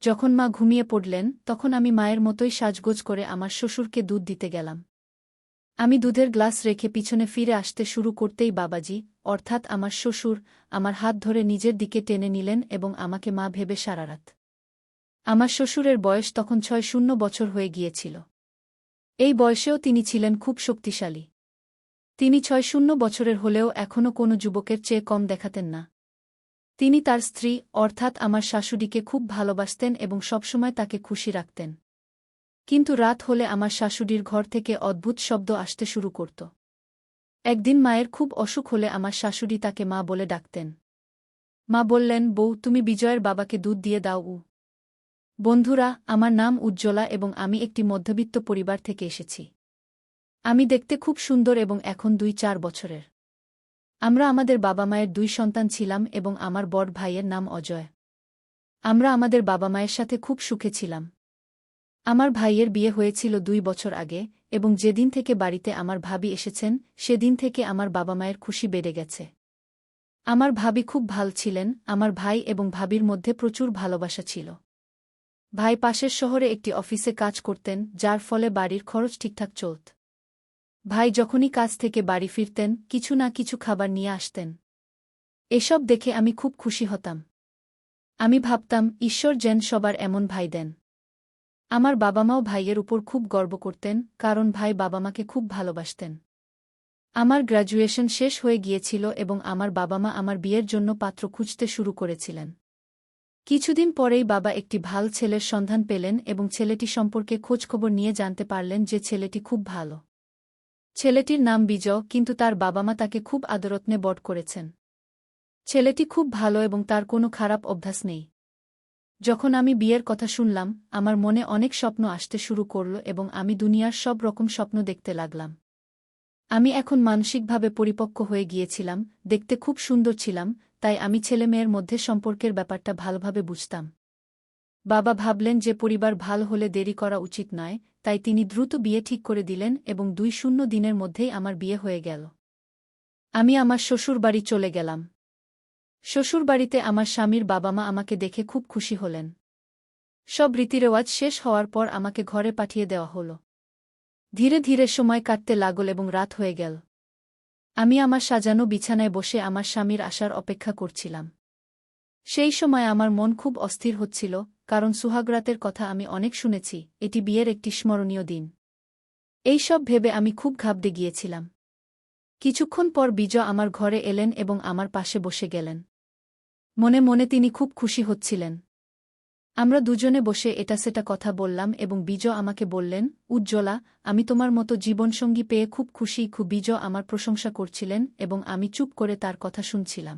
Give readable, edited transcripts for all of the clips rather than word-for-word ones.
যখন মা ঘুমিয়ে পড়লেন তখন আমি মায়ের মতোই সাজগোজ করে আমার শ্বশুরকে দুধ দিতে গেলাম। আমি দুধের গ্লাস রেখে পিছনে ফিরে আসতে শুরু করতেই বাবাজি, অর্থাৎ আমার শ্বশুর, আমার হাত ধরে নিজের দিকে টেনে নিলেন এবং আমাকে মা ভেবে সারারাত। আমার শ্বশুরের বয়স তখন ৬০ বছর হয়ে গিয়েছিল। এই বয়সেও তিনি ছিলেন খুব শক্তিশালী। তিনি ৬০ বছরের হলেও এখনও কোনো যুবকের চেয়ে কম দেখাতেন না। তিনি তার স্ত্রী, অর্থাৎ আমার শাশুড়িকে খুব ভালোবাসতেন এবং সবসময় তাকে খুশি রাখতেন। কিন্তু রাত হলে আমার শাশুড়ির ঘর থেকে অদ্ভুত শব্দ আসতে শুরু করত। একদিন মায়ের খুব অসুখ হলে আমার শাশুড়ি তাকে মা বলে ডাকতেন। মা বললেন, বউ, তুমি বিজয়ের বাবাকে দুধ দিয়ে দাও। বন্ধুরা, আমার নাম উজ্জ্বলা এবং আমি একটি মধ্যবিত্ত পরিবার থেকে এসেছি। আমি দেখতে খুব সুন্দর এবং এখন ২-৪ বছরের। আমরা আমাদের বাবা মায়ের ২ সন্তান ছিলাম এবং আমার বড় ভাইয়ের নাম অজয়। আমরা আমাদের বাবা মায়ের সাথে খুব সুখে ছিলাম। আমার ভাইয়ের বিয়ে হয়েছিল ২ বছর আগে এবং যেদিন থেকে বাড়িতে আমার ভাবি এসেছেন সেদিন থেকে আমার বাবা মায়ের খুশি বেড়ে গেছে। আমার ভাবি খুব ভাল ছিলেন, আমার ভাই এবং ভাবির মধ্যে প্রচুর ভালোবাসা ছিল। ভাই পাশের শহরে একটি অফিসে কাজ করতেন, যার ফলে বাড়ির খরচ ঠিকঠাক চলত। ভাই যখনই কাজ থেকে বাড়ি ফিরতেন কিছু না কিছু খাবার নিয়ে আসতেন। এসব দেখে আমি খুব খুশি হতাম। আমি ভাবতাম, ঈশ্বর যেন সবার এমন ভাই দেন। আমার বাবা মাও ভাইয়ের উপর খুব গর্ব করতেন, কারণ ভাই বাবা মাকে খুব ভালোবাসতেন। আমার গ্র্যাজুয়েশন শেষ হয়ে গিয়েছিল এবং আমার বাবা মা আমার বিয়ের জন্য পাত্র খুঁজতে শুরু করেছিলেন। কিছুদিন পরেই বাবা একটি ভাল ছেলের সন্ধান পেলেন এবং ছেলেটি সম্পর্কে খোঁজখবর নিয়ে জানতে পারলেন যে ছেলেটি খুব ভালো। ছেলেটির নাম বিজয়, কিন্তু তার বাবা মা তাকে খুব আদরযত্নে বড় করেছেন। ছেলেটি খুব ভালো এবং তার কোনো খারাপ অভ্যাস নেই। যখন আমি বিয়ের কথা শুনলাম, আমার মনে অনেক স্বপ্ন আসতে শুরু করল এবং আমি দুনিয়ার সব রকম স্বপ্ন দেখতে লাগলাম। আমি এখন মানসিকভাবে পরিপক্ব হয়ে গিয়েছিলাম, দেখতে খুব সুন্দর ছিলাম, তাই আমি ছেলেমেয়ের মধ্যে সম্পর্কের ব্যাপারটা ভালোভাবে বুঝতাম। বাবা ভাবলেন যে পরিবার ভাল হলে দেরি করা উচিত নয়, তাই তিনি দ্রুত বিয়ে ঠিক করে দিলেন এবং ২-০ দিনের মধ্যেই আমার বিয়ে হয়ে গেল। আমি আমার শ্বশুরবাড়ি চলে গেলাম। শ্বশুরবাড়িতে আমার স্বামীর বাবা মা আমাকে দেখে খুব খুশি হলেন। সব রীতিরেওয়াজ শেষ হওয়ার পর আমাকে ঘরে পাঠিয়ে দেওয়া হল। ধীরে ধীরে সময় কাটতে লাগল এবং রাত হয়ে গেল। আমি আমার সাজানো বিছানায় বসে আমার স্বামীর আসার অপেক্ষা করছিলাম। সেই সময় আমার মন খুব অস্থির হচ্ছিল, কারণ সুহাগরাতের কথা আমি অনেক শুনেছি, এটি বিয়ের একটি স্মরণীয় দিন। এই সব ভেবে আমি খুব ঘাবড়ে গিয়েছিলাম। কিছুক্ষণ পর বিজয় আমার ঘরে এলেন এবং আমার পাশে বসে গেলেন। মনে মনে তিনি খুব খুশি হচ্ছিলেন। আমরা দুজনে বসে এটা সেটা কথা বললাম এবং বিজয় আমাকে বললেন, উজ্জ্বলা, আমি তোমার মতো জীবনসঙ্গী পেয়ে খুব খুশি। বিজয় আমার প্রশংসা করছিলেন এবং আমি চুপ করে তার কথা শুনছিলাম।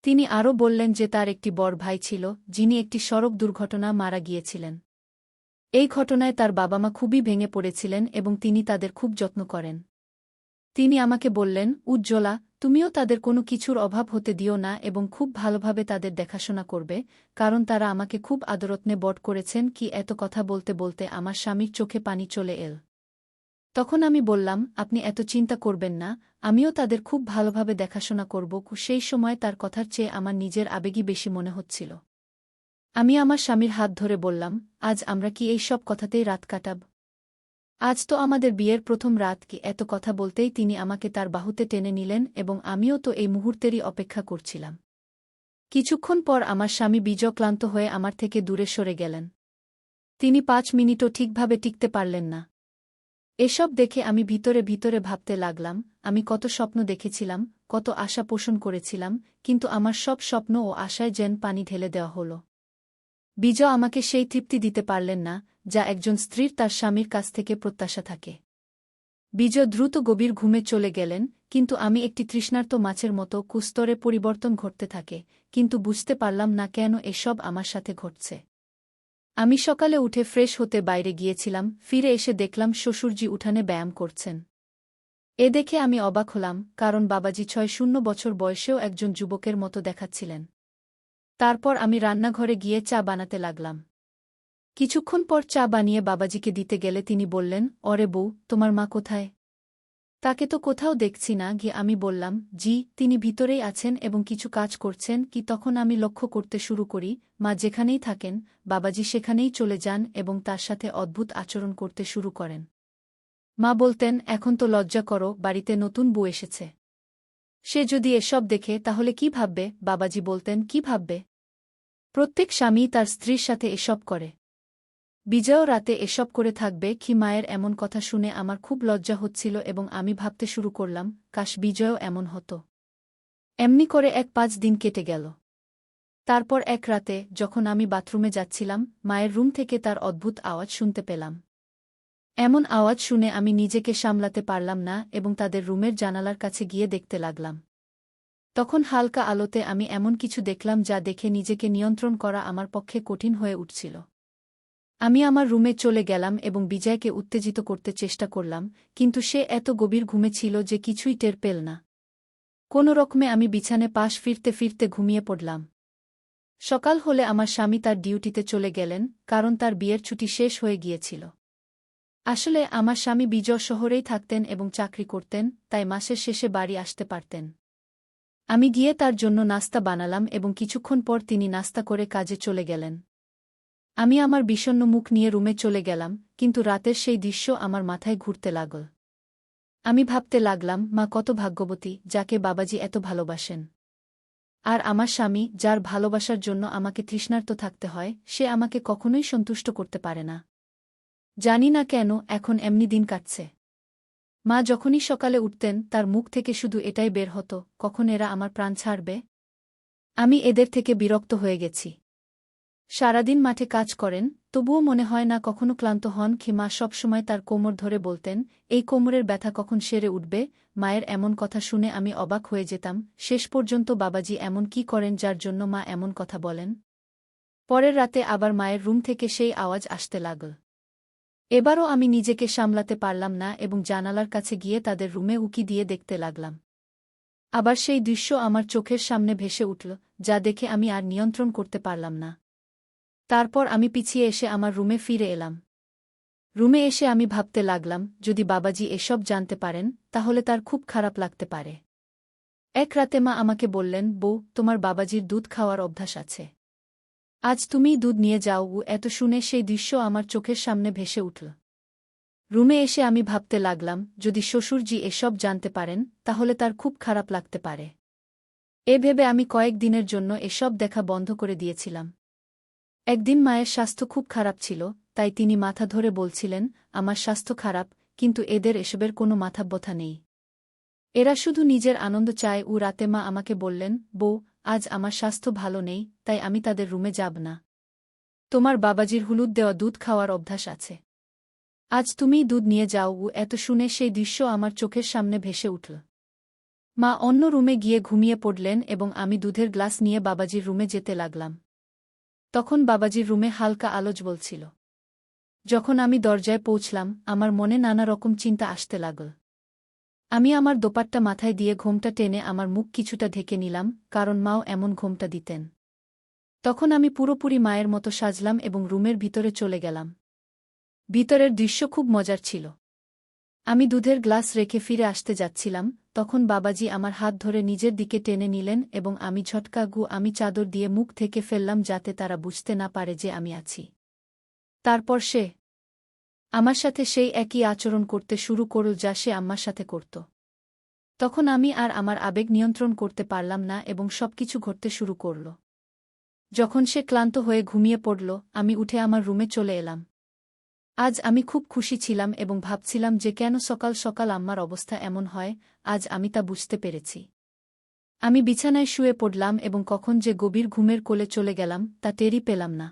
তিনি আরও বললেন যে তার একটি বড় ভাই ছিল, যিনি একটি সড়ক দুর্ঘটনা মারা গিয়েছিলেন। এই ঘটনায় তার বাবা মা খুবই ভেঙে পড়েছিলেন এবং তিনি তাদের খুব যত্ন করেন। তিনি আমাকে বললেন, উজ্জ্বলা, তুমিও তাদের কোনো কিছুর অভাব হতে দিও না এবং খুব ভালোভাবে তাদের দেখাশোনা করবে, কারণ তারা আমাকে খুব আদরযত্নে বড় করেছেন। এত কথা বলতে বলতে আমার স্বামীর চোখে পানি চলে এল। তখন আমি বললাম, আপনি এত চিন্তা করবেন না, আমিও তাদের খুব ভালোভাবে দেখাশোনা করব। সেই সময় তার কথার চেয়ে আমার নিজের আবেগই বেশি মনে হচ্ছিল। আমি আমার স্বামীর হাত ধরে বললাম, আজ আমরা কি এই সব কথাতেই রাত কাটাব? আজ তো আমাদের বিয়ের প্রথম রাত। এত কথা বলতেই তিনি আমাকে তার বাহুতে টেনে নিলেন এবং আমিও তো এই মুহূর্তেরই অপেক্ষা করছিলাম। কিছুক্ষণ পর আমার স্বামী বিজয় ক্লান্ত হয়ে আমার থেকে দূরে সরে গেলেন। তিনি ৫ মিনিটও ঠিকভাবে টিকতে পারলেন না। এসব দেখে আমি ভিতরে ভিতরে ভাবতে লাগলাম, আমি কত স্বপ্ন দেখেছিলাম, কত আশা পোষণ করেছিলাম, কিন্তু আমার সব স্বপ্ন ও আশায় যেন পানি ঢেলে দেওয়া হল। বিজয় আমাকে সেই তৃপ্তি দিতে পারলেন না, যা একজন স্ত্রীর তার স্বামীর কাছ থেকে প্রত্যাশা থাকে। বিজয় দ্রুত গভীর ঘুমে চলে গেলেন, কিন্তু আমি একটি তৃষ্ণার্ত মাছের মতো কুস্তরে পরিবর্তন ঘটতে থাকে, কিন্তু বুঝতে পারলাম না কেন এসব আমার সাথে ঘটছে। আমি সকালে উঠে ফ্রেশ হতে বাইরে গিয়েছিলাম, ফিরে এসে দেখলাম শ্বশুরজি উঠানে ব্যায়াম করছেন। এ দেখে আমি অবাক হলাম, কারণ বাবাজি ৬০ বছর বয়সেও একজন যুবকের মতো দেখাচ্ছিলেন। তারপর আমি রান্নাঘরে গিয়ে চা বানাতে লাগলাম। কিছুক্ষণ পর চা বানিয়ে বাবাজিকে দিতে গেলে তিনি বললেন, অরে বউ, তোমার মা কোথায়? তাকে তো কোথাও দেখছি না গিয়ে আমি বললাম, জি, তিনি ভিতরেই আছেন এবং কিছু কাজ করছেন কি তখন আমি লক্ষ্য করতে শুরু করি, মা যেখানেই থাকেন, বাবাজি সেখানেই চলে যান এবং তার সাথে অদ্ভুত আচরণ করতে শুরু করেন। মা বলতেন, এখন তো লজ্জা করো, বাড়িতে নতুন বউ এসেছে। সে যদি এসব দেখে তাহলে কি ভাববে? বাবাজি বলতেন, কি ভাববে? প্রত্যেক স্বামী তার স্ত্রীর সাথে এসব করে। বিজয়ও রাতে এসব করে থাকবে কি? মায়ের এমন কথা শুনে আমার খুব লজ্জা হচ্ছিল এবং আমি ভাবতে শুরু করলাম, কাশ বিজয়ও এমন হতো। এমনি করে ১-৫ দিন কেটে গেল। তারপর এক রাতে যখন আমি বাথরুমে যাচ্ছিলাম, মায়ের রুম থেকে তার অদ্ভুত আওয়াজ শুনতে পেলাম। এমন আওয়াজ শুনে আমি নিজেকে সামলাতে পারলাম না এবং তাদের রুমের জানালার কাছে গিয়ে দেখতে লাগলাম। তখন হালকা আলোতে আমি এমন কিছু দেখলাম যা দেখে নিজেকে নিয়ন্ত্রণ করা আমার পক্ষে কঠিন হয়ে উঠছিল। আমি আমার রুমে চলে গেলাম এবং বিজয়কে উত্তেজিত করতে চেষ্টা করলাম, কিন্তু সে এত গভীর ঘুমে ছিল যে কিছুই টের পেল না। কোনো রকমে আমি বিছানে পাশ ফিরতে ফিরতে ঘুমিয়ে পড়লাম। সকাল হলে আমার স্বামী তার ডিউটিতে চলে গেলেন, কারণ তার বিয়ের ছুটি শেষ হয়ে গিয়েছিল। আসলে আমার স্বামী বিজয় শহরেই থাকতেন এবং চাকরি করতেন, তাই মাসের শেষে বাড়ি আসতে পারতেন। আমি গিয়ে তার জন্য নাস্তা বানালাম এবং কিছুক্ষণ পর তিনি নাস্তা করে কাজে চলে গেলেন। আমি আমার বিষণ্ণ মুখ নিয়ে রুমে চলে গেলাম, কিন্তু রাতের সেই দৃশ্য আমার মাথায় ঘুরতে লাগল। আমি ভাবতে লাগলাম, মা কত ভাগ্যবতী, যাকে বাবাজি এত ভালোবাসেন। আর আমার স্বামী, যার ভালোবাসার জন্য আমাকে তৃষ্ণার্ত থাকতে হয়, সে আমাকে কখনোই সন্তুষ্ট করতে পারে না। জানি না কেন এখন এমনি দিন কাটছে। মা যখনই সকালে উঠতেন তার মুখ থেকে শুধু এটাই বের হতো, কখন এরা আমার প্রাণ ছাড়বে। আমি এদের থেকে বিরক্ত হয়ে গেছি। সারাদিন মাঠে কাজ করেন, তবুও মনে হয় না কখনো ক্লান্ত হন কি? মা সবসময় তার কোমর ধরে বলতেন, এই কোমরের ব্যথা কখন সেরে উঠবে? মায়ের এমন কথা শুনে আমি অবাক হয়ে যেতাম। শেষ পর্যন্ত বাবাজি এমন কি করেন যার জন্য মা এমন কথা বলেন? পরের রাতে আবার মায়ের রুম থেকে সেই আওয়াজ আসতে লাগল। এবারও আমি নিজেকে সামলাতে পারলাম না এবং জানালার কাছে গিয়ে তাদের রুমে উকি দিয়ে দেখতে লাগলাম। আবার সেই দৃশ্য আমার চোখের সামনে ভেসে উঠল, যা দেখে আমি আর নিয়ন্ত্রণ করতে পারলাম না। তারপর আমি পিছিয়ে এসে আমার রুমে ফিরে এলাম। রুমে এসে আমি ভাবতে লাগলাম, যদি বাবাজি এসব জানতে পারেন তাহলে তার খুব খারাপ লাগতে পারে। এক রাতে মা আমাকে বললেন, বউ, তোমার বাবাজির দুধ খাওয়ার অভ্যাস আছে। আজ তুমিই দুধ নিয়ে যাও। এত শুনে সেই দৃশ্য আমার চোখের সামনে ভেসে উঠল। রুমে এসে আমি ভাবতে লাগলাম, যদি শ্বশুরজি এসব জানতে পারেন তাহলে তার খুব খারাপ লাগতে পারে। এ ভেবে আমি কয়েক দিনের জন্য এসব দেখা বন্ধ করে দিয়েছিলাম। একদিন মায়ের স্বাস্থ্য খুব খারাপ ছিল, তাই তিনি মাথা ধরে বলছিলেন, আমার স্বাস্থ্য খারাপ, কিন্তু এদের এসবের কোনো মাথাব্যথা নেই। এরা শুধু নিজের আনন্দ চায়। রাতে মা আমাকে বললেন, বউ, আজ আমার স্বাস্থ্য ভালো নেই, তাই আমি তাদের রুমে যাব না। তোমার বাবাজির হলুদ দেওয়া দুধ খাওয়ার অভ্যাস আছে। আজ তুমিই দুধ নিয়ে যাও। এত শুনে সেই দৃশ্য আমার চোখের সামনে ভেসে উঠল। মা অন্য রুমে গিয়ে ঘুমিয়ে পড়লেন এবং আমি দুধের গ্লাস নিয়ে বাবাজির রুমে যেতে লাগলাম। তখন বাবাজির রুমে হালকা আলো জ্বলছিল। যখন আমি দরজায় পৌঁছলাম, আমার মনে নানা রকম চিন্তা আসতে লাগল। আমি আমার দোপাট্টা মাথায় দিয়ে ঘোমটা টেনে আমার মুখ কিছুটা ঢেকে নিলাম, কারণ মাও এমন ঘোমটা দিতেন। তখন আমি পুরোপুরি মায়ের মতো সাজলাম এবং রুমের ভিতরে চলে গেলাম। ভিতরের দৃশ্য খুব মজার ছিল। আমি দুধের গ্লাস রেখে ফিরে আসতে যাচ্ছিলাম, তখন বাবাজি আমার হাত ধরে নিজের দিকে টেনে নিলেন এবং আমি আমি চাদর দিয়ে মুখ থেকে ফেললাম যাতে তারা বুঝতে না পারে যে আমি আছি। তারপর সে আমার সাথে সেই একই আচরণ করতে শুরু করল যা সে আম্মার সাথে করত। তখন আমি আর আমার আবেগ নিয়ন্ত্রণ করতে পারলাম না এবং সবকিছু ঘটতে শুরু করল। যখন সে ক্লান্ত হয়ে ঘুমিয়ে পড়ল, আমি উঠে আমার রুমে চলে এলাম। আজ আমি খুব খুশি ছিলাম এবং ভাবছিলাম যে কেন সকাল সকাল আম্মার অবস্থা এমন হয়, আজ আমি তা বুঝতে পেরেছি। আমি বিছানায় শুয়ে পড়লাম এবং কখন যে গভীর ঘুমের কোলে চলে গেলাম তা টেরই পেলাম না।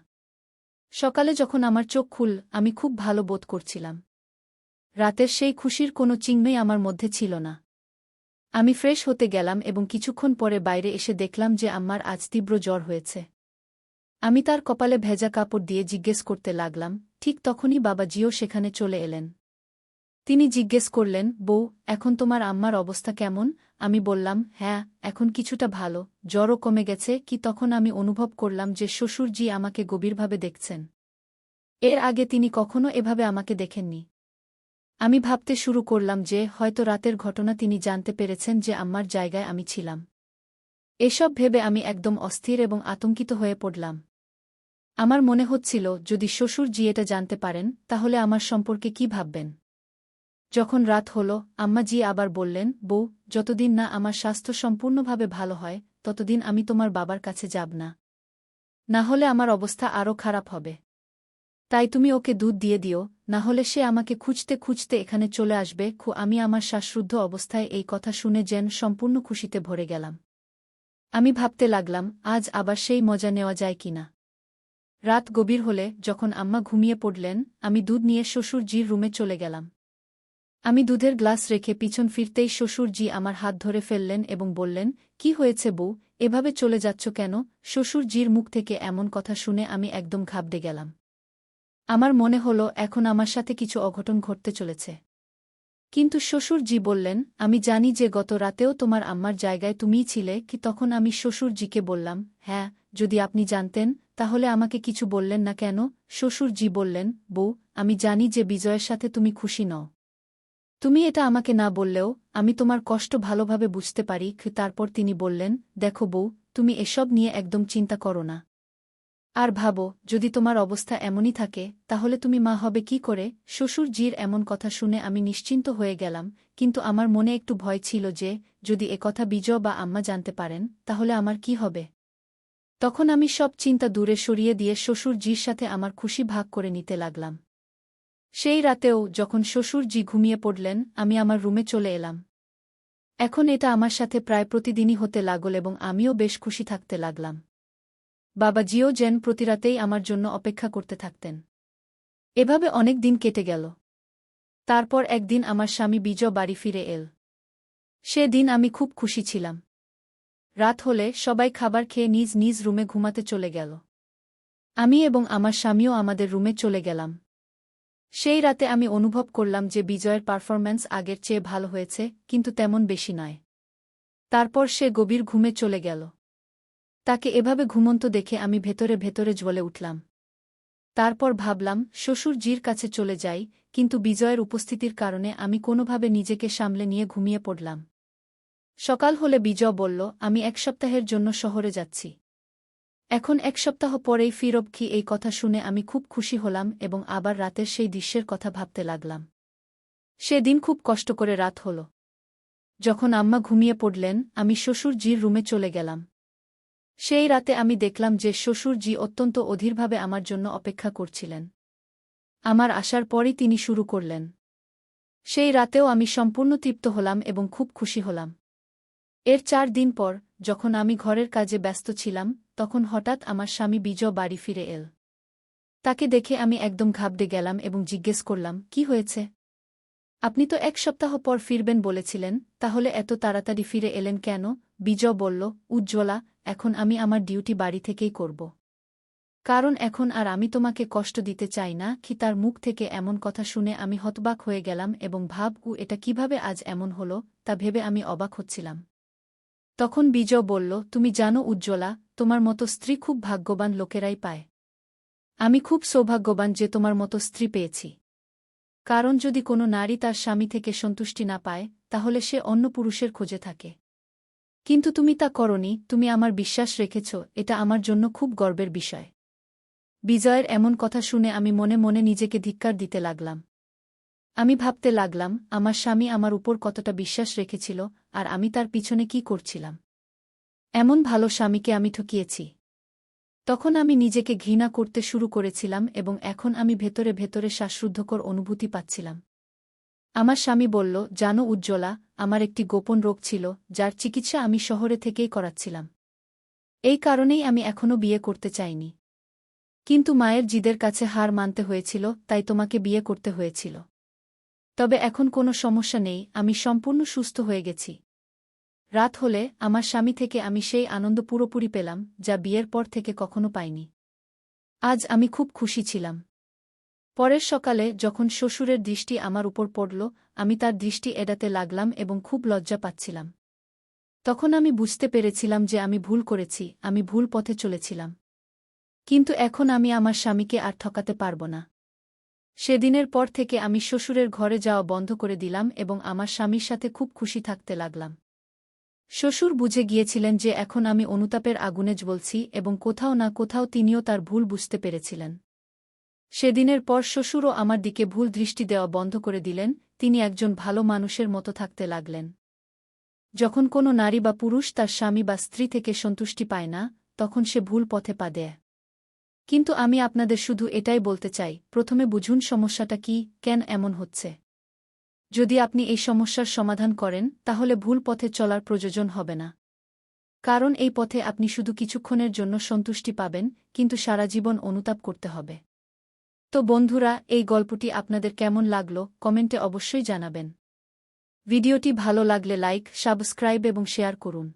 সকালে যখন আমার চোখ খুল, আমি খুব ভালো বোধ করছিলাম। রাতের সেই খুশির কোনো চিহ্নই আমার মধ্যে ছিল না। আমি ফ্রেশ হতে গেলাম এবং কিছুক্ষণ পরে বাইরে এসে দেখলাম যে আম্মার আজ তীব্র জ্বর হয়েছে। আমি তার কপালে ভেজা কাপড় দিয়ে জিজ্ঞেস করতে লাগলাম, ঠিক তখনই বাবাজিও সেখানে চলে এলেন। তিনি জিজ্ঞেস করলেন, বউ, এখন তোমার আম্মার অবস্থা কেমন? আমি বললাম, হ্যাঁ, এখন কিছুটা ভালো, জ্বরও কমে গেছে কি। তখন আমি অনুভব করলাম যে শ্বশুরজি আমাকে গভীরভাবে দেখছেন। এর আগে তিনি কখনো এভাবে আমাকে দেখেননি। আমি ভাবতে শুরু করলাম যে হয়তো রাতের ঘটনা তিনি জানতে পেরেছেন যে আম্মার জায়গায় আমি ছিলাম। এসব ভেবে আমি একদম অস্থির এবং আতঙ্কিত হয়ে পড়লাম। আমার মনে হচ্ছিল যদি শ্বশুরজি এটা জানতে পারেন তাহলে আমার সম্পর্কে কি ভাববেন। যখন রাত হল, আম্মাজি আবার বললেন, বউ, যতদিন না আমার স্বাস্থ্য সম্পূর্ণভাবে ভালো হয় ততদিন আমি তোমার বাবার কাছে যাব না। না হলে আমার অবস্থা আরও খারাপ হবে। তাই তুমি ওকে দুধ দিয়ে দিও, না হলে সে আমাকে খুঁজতে খুঁজতে এখানে চলে আসবে। আমি আমার শ্বাসরুদ্ধ অবস্থায় এই কথা শুনে যেন সম্পূর্ণ খুশিতে ভরে গেলাম। আমি ভাবতে লাগলাম আজ আবার সেই মজা নেওয়া যায় কিনা। রাত গভীর হলে যখন আম্মা ঘুমিয়ে পড়লেন, আমি দুধ নিয়ে শ্বশুরজির রুমে চলে গেলাম। আমি দুধের গ্লাস রেখে পিছন ফিরতেই শ্বশুরজি আমার হাত ধরে ফেললেন এবং বললেন, কি হয়েছে বউ, এভাবে চলে যাচ্ছ কেন? শ্বশুরজির মুখ থেকে এমন কথা শুনে আমি একদম ঘাবড়ে গেলাম। আমার মনে হল এখন আমার সাথে কিছু অঘটন ঘটতে চলেছে। কিন্তু শ্বশুরজি বললেন, আমি জানি যে গত রাতেও তোমার আম্মার জায়গায় তুমিই ছিলে কি? তখন আমি শ্বশুরজিকে বললাম, হ্যাঁ, যদি আপনি জানতেন তাহলে আমাকে কিছু বললেন না কেন? শ্বশুরজি বললেন, বউ, আমি জানি যে বিজয়ের সাথে তুমি খুশি নও। তুমি এটা আমাকে না বললেও আমি তোমার কষ্ট ভালোভাবে বুঝতে পারি। তারপর তিনি বললেন, দেখো বউ, তুমি এসব নিয়ে একদম চিন্তা করো না। আর ভাবো, যদি তোমার অবস্থা এমনই থাকে তাহলে তুমি মা হবে কি করে? শ্বশুরজির এমন কথা শুনে আমি নিশ্চিন্ত হয়ে গেলাম, কিন্তু আমার মনে একটু ভয় ছিল যে যদি একথা বিজয় বা আম্মা জানতে পারেন তাহলে আমার কি হবে। তখন আমি সব চিন্তা দূরে সরিয়ে দিয়ে শ্বশুরজির সাথে আমার খুশি ভাগ করে নিতে লাগলাম। সেই রাতেও যখন শ্বশুরজি ঘুমিয়ে পড়লেন আমি আমার রুমে চলে এলাম। এখন এটা আমার সাথে প্রায় প্রতিদিনই হতে লাগল এবং আমিও বেশ খুশি থাকতে লাগলাম। বাবাজিও যেন প্রতিরাতেই আমার জন্য অপেক্ষা করতে থাকতেন। এভাবে অনেক দিন কেটে গেল। তারপর একদিন আমার স্বামী বিজয় বাড়ি ফিরে এল। সে দিন আমি খুব খুশি ছিলাম। রাত হলে সবাই খাবার খেয়ে নিজ নিজ রুমে ঘুমাতে চলে গেল। আমি এবং আমার স্বামীও আমাদের রুমে চলে গেলাম। সেই রাতে আমি অনুভব করলাম যে বিজয়ের পারফরম্যান্স আগের চেয়ে ভালো হয়েছে, কিন্তু তেমন বেশি নয়। তারপর সে গভীর ঘুমে চলে গেল। তাকে এভাবে ঘুমন্ত দেখে আমি ভেতরে ভেতরে জ্বলে উঠলাম। তারপর ভাবলাম শ্বশুরজির কাছে চলে যাই, কিন্তু বিজয়ের উপস্থিতির কারণে আমি কোনোভাবে নিজেকে সামলে নিয়ে ঘুমিয়ে পড়লাম। সকাল হলে বিজয় বলল, আমি 1 সপ্তাহের জন্য শহরে যাচ্ছি। এখন 1 সপ্তাহ পরেই ফিরব। এই কথা শুনে আমি খুব খুশি হলাম এবং আবার রাতের সেই দৃশ্যের কথা ভাবতে লাগলাম। সেদিন খুব কষ্ট করে রাত হল। যখন আম্মা ঘুমিয়ে পড়লেন আমি শ্বশুরজির রুমে চলে গেলাম। সেই রাতে আমি দেখলাম যে শ্বশুরজি অত্যন্ত অধীরভাবে আমার জন্য অপেক্ষা করছিলেন। আমার আসার পরই তিনি শুরু করলেন। সেই রাতেও আমি সম্পূর্ণ তৃপ্ত হলাম এবং খুব খুশি হলাম। এর 4 দিন পর যখন আমি ঘরের কাজে ব্যস্ত ছিলাম তখন হঠাৎ আমার স্বামী বিজয় বাড়ি ফিরে এল। তাকে দেখে আমি একদম ঘাবড়ে গেলাম এবং জিজ্ঞেস করলাম, কি হয়েছে? আপনি তো 1 সপ্তাহ পর ফিরবেন বলেছিলেন, তাহলে এত তাড়াতাড়ি ফিরে এলেন কেন? বিজয় বলল, উজ্জ্বলা, এখন আমি আমার ডিউটি বাড়ি থেকেই করব। কারণ এখন আর আমি তোমাকে কষ্ট দিতে চাই না। তার মুখ থেকে এমন কথা শুনে আমি হতবাক হয়ে গেলাম এবং এটা কিভাবে আজ এমন হল তা ভেবে আমি অবাক হচ্ছিলাম। তখন বিজয় বলল, তুমি জানো উজ্জ্বলা, তোমার মতো স্ত্রী খুব ভাগ্যবান লোকেরাই পায়। আমি খুব সৌভাগ্যবান যে তোমার মতো স্ত্রী পেয়েছি। কারণ যদি কোনো নারী তার স্বামী থেকে সন্তুষ্টি না পায় তাহলে সে অন্য পুরুষের খোঁজে থাকে। কিন্তু তুমি তা করনি, তুমি আমার বিশ্বাস রেখেছ, এটা আমার জন্য খুব গর্বের বিষয়। বিজয়ের এমন কথা শুনে আমি মনে মনে নিজেকে ধিক্কার দিতে লাগলাম। আমি ভাবতে লাগলাম আমার স্বামী আমার উপর কতটা বিশ্বাস রেখেছিল আর আমি তার পিছনে কি করছিলাম। এমন ভালো স্বামীকে আমি ঠকিয়েছি। তখন আমি নিজেকে ঘৃণা করতে শুরু করেছিলাম এবং এখন আমি ভেতরে ভেতরে শ্বাসরুদ্ধকর অনুভূতি পাচ্ছিলাম। আমার স্বামী বলল, জানো উজ্জ্বলা, আমার একটি গোপন রোগ ছিল যার চিকিৎসা আমি শহরে থেকেই করাচ্ছিলাম। এই কারণেই আমি এখনও বিয়ে করতে চাইনি। কিন্তু মায়ের জিদের কাছে হার মানতে হয়েছিল, তাই তোমাকে বিয়ে করতে হয়েছিল। তবে এখন কোনো সমস্যা নেই, আমি সম্পূর্ণ সুস্থ হয়ে গেছি। রাত হলে আমার স্বামী থেকে আমি সেই আনন্দ পুরোপুরি পেলাম যা বিয়ের পর থেকে কখনো পাইনি। আজ আমি খুব খুশি ছিলাম। পরের সকালে যখন শ্বশুরের দৃষ্টি আমার উপর পড়ল আমি তার দৃষ্টি এড়াতে লাগলাম এবং খুব লজ্জা পাচ্ছিলাম। তখন আমি বুঝতে পেরেছিলাম যে আমি ভুল করেছি, আমি ভুল পথে চলেছিলাম। কিন্তু এখন আমি আমার স্বামীকে আর ঠকাতে পারব না। সেদিনের পর থেকে আমি শ্বশুরের ঘরে যাওয়া বন্ধ করে দিলাম এবং আমার স্বামীর সাথে খুব খুশি থাকতে লাগলাম। শ্বশুর বুঝে গিয়েছিলেন যে এখন আমি অনুতাপের আগুনে জ্বলছি এবং কোথাও না কোথাও তিনিও তার ভুল বুঝতে পেরেছিলেন। সেদিনের পর শ্বশুরও আমার দিকে ভুল দৃষ্টি দেওয়া বন্ধ করে দিলেন, তিনি একজন ভালো মানুষের মতো থাকতে লাগলেন। যখন কোনো নারী বা পুরুষ তার স্বামী বা স্ত্রী থেকে সন্তুষ্টি পায় না, তখন সে ভুল পথে পা দেয়। কিন্তু আমি আপনাদের শুধু এটাই বলতে চাই, প্রথমে বুঝুন সমস্যাটা কি, কেন এমন হচ্ছে। যদি আপনি এই সমস্যার সমাধান করেন, তাহলে ভুল পথে চলার প্রয়োজন হবে না। কারণ এই পথে আপনি শুধু কিছুক্ষণের জন্য সন্তুষ্টি পাবেন, কিন্তু সারা জীবন অনুতাপ করতে হবে। তো বন্ধুরা, এই গল্পটি আপনাদের কেমন লাগলো কমেন্টে অবশ্যই জানাবেন। ভিডিওটি ভালো লাগলে লাইক, সাবস্ক্রাইব এবং শেয়ার করুন।